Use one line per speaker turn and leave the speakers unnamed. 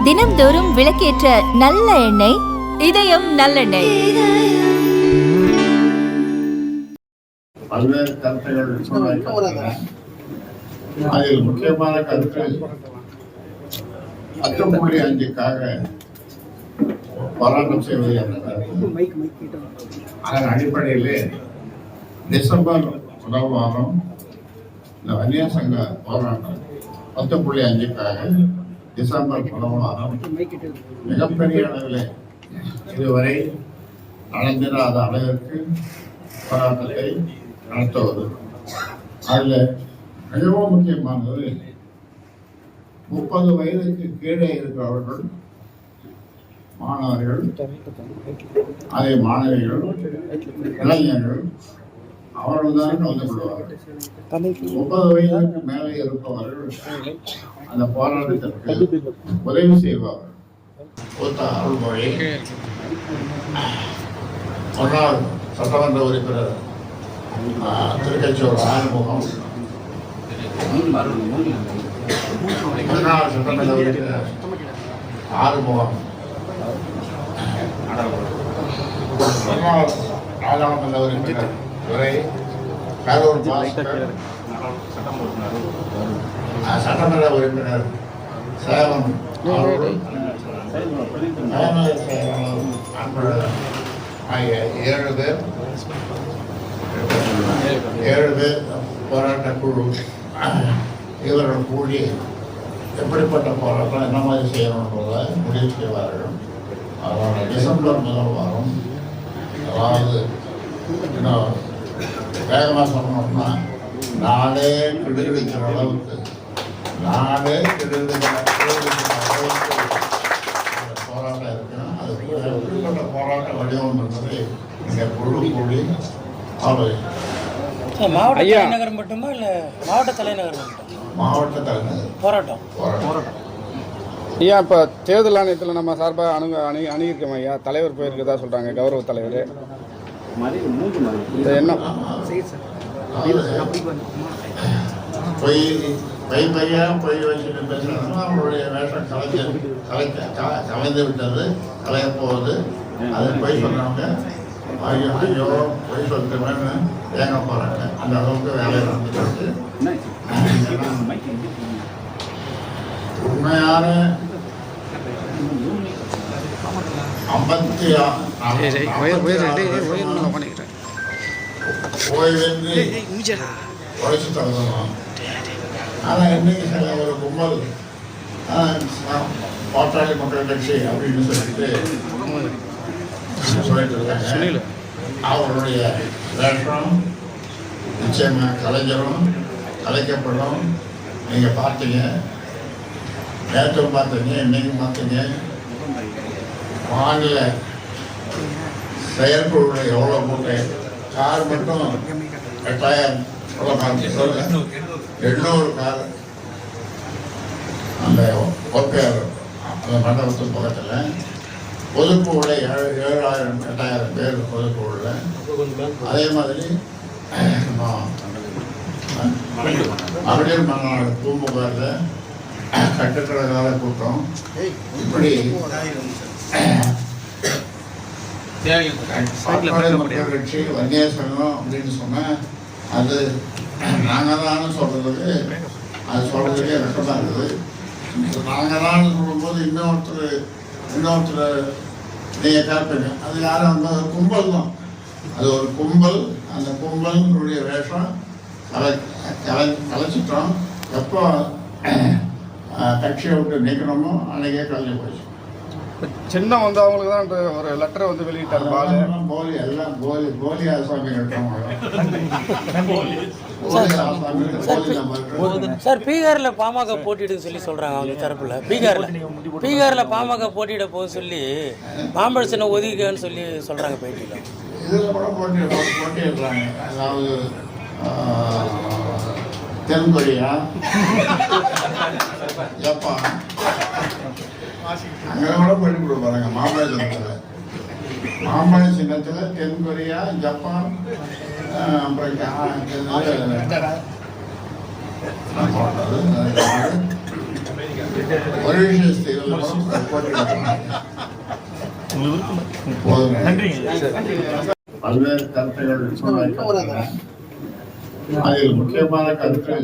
தினம்தோறும் விளக்கேற்ற நல்ல எண்ணெய் இதயம் நல்லெண்ணெய்.
பல்வேறு கருத்துகள் அதில் முக்கியமான கருத்து 10.5க்காக போராட்டம் செய்வது என்ற அதன் அடிப்படையிலே டிசம்பர் முதல் வாரம் இந்த வன்னியர் சங்க போராட்டம் 10.5க்காக டிசம்பர் முதல் வாரம் மிகப்பெரிய அளவில் இதுவரை நடந்திராத அளவிற்கு போராட்டத்தை நடத்துவது. அதில் மிகவும் முக்கியமானது 30 வயதுக்கு கீழே இருக்கிறவர்கள், மாணவர்கள், அதே மாணவிகள், இளைஞர்கள் அவர்கள் தான் கலந்து கொள்வார்கள். 30 வயதுக்கு மேலே இருப்பவர்கள் அந்த போராட்டத்திற்கு உதவி செய்வார்கள். அருள்மொழி முன்னாள் சட்டமன்ற உறுப்பினர் திருக்கச்சூர் ஆறுமுகம், முன்னாள் சட்டமன்ற உறுப்பினர் ஆறுமுகம், முன்னாள் நாடாளுமன்ற உறுப்பினர் துரை, கரூர் பாஸ்கர், சட்டமன்ற உறுப்பினர் சேவம் ஆகிய 7 பேர் போராட்ட குழு இவர்கள் கூடி எப்படிப்பட்ட போராட்டம் என்ன மாதிரி செய்யணுன்றத முடிவு செய்வார்கள். அதோட டிசம்பர் முதல் வாரம், அதாவது இன்னும் வேகமாக சொல்லணும்னா நாடே கிடுகிடிக்கிற அளவுக்கு போராட்டம் இருக்கணும். அது எப்படிப்பட்ட போராட்ட வடிவம் என்பதை இந்த குழு கூடி ஆலோசிக்கும்.
மாவட்ட தலைநகர் மட்டுமா இல்லை மாவட்ட தலைநகர் மட்டும்?
மாவட்ட தலைநகர் போராட்டம்.
ஐயா, இப்போ தேர்தல் ஆணையத்தில் நம்ம சார்பாக அணுகிருக்கோம் ஐயா. தலைவர் போயிருக்கதா சொல்கிறாங்க, கௌரவ தலைவர். இது என்ன
பொய் வச்சுட்டு பேசுறாங்க. அவங்களுடைய வேஷம் கலைந்து விட்டது, கலையப்போவது. அது பொய் சொன்னவங்க ஐயோ பொய் சொல்லிட்டுமேன்னு ஏங்க போறாங்க. அந்த அளவுக்கு வேலை நடந்துட்டு உண்மையான 56 ஓய்வின்றி உழைச்சி தரணும். ஆனால் இன்னைக்கு சில ஒரு கும்பல் பாட்டாளி மக்கள் கட்சி அப்படின்னு சொல்லிட்டு இருக்காங்க. அவருடைய வேஷம் நிச்சயமாக கலைஞரும் கலைக்கப்படும். நீங்கள் பார்த்தீங்க, நேற்றும் பார்த்தீங்க, இன்னைக்கும் பார்த்தீங்க. மாநில செயற்குழுவில் எவ்வளோ போட்டு கார் மட்டும் 8000 800 கார் அந்த ஒப்பேர் அந்த மண்டபத்தின் பக்கத்தில் பொதுக்குழுல 7000 8000 பேர் பொதுக்குழுல. அதே மாதிரி மகளிர் மாநாடு பூம்புகாரில் கட்டுக்கடகால கூட்டம். இப்படி மக்கள் கட்சி வன்னியர் சங்கம் அப்படின்னு சொன்னால் அது நாங்கள் தான் சொல்றதுக்கு, அது சொல்றதுக்கே வெட்டமாக இருக்குது. நாங்கள் தான் சொல்லும்போது இன்னொருத்தர் நீங்கள் கேட்பீங்க, அது யாரும் அந்த கும்பல் தான். அது ஒரு கும்பல். அந்த கும்பலுடைய வேஷம் கலைச்சிட்டோம். எப்போ கட்சியை விட்டு நீக்கணுமோ அன்னைக்கே கலைஞ்சு போச்சு.
சின்னம் வந்து அவங்களுக்கு தான் ஒரு லெட்டரை வந்து வெளியிட்டார்.
போலி எல்லாம் போலி ஆசாமி
சார், பீகாரில் பாமக போட்டியிடுன்னு சொல்லி சொல்றாங்க அவங்க தரப்புல. பீகாரில் பாமக போட்டியிட போக சொல்லி மாம்பழ சின்னம் ஒதுக்கிக்கன்னு சொல்லி சொல்றாங்க பேட்டியில்.
இதில் கூட போட்டிடுறாங்க. அதாவது தென்கொரியா, ஜப்பான், அங்கே கூட போட்டி கொடுப்பாங்க. மாம்பழ சின்னத்தில் தென்கொரியா, ஜப்பான், அப்புறம் ஒரு விஷயம் செய்வதற்கு பல்வேறு கருத்துகள் முன்வைக்கப்பட்டன. அதில் முக்கியமான கருத்து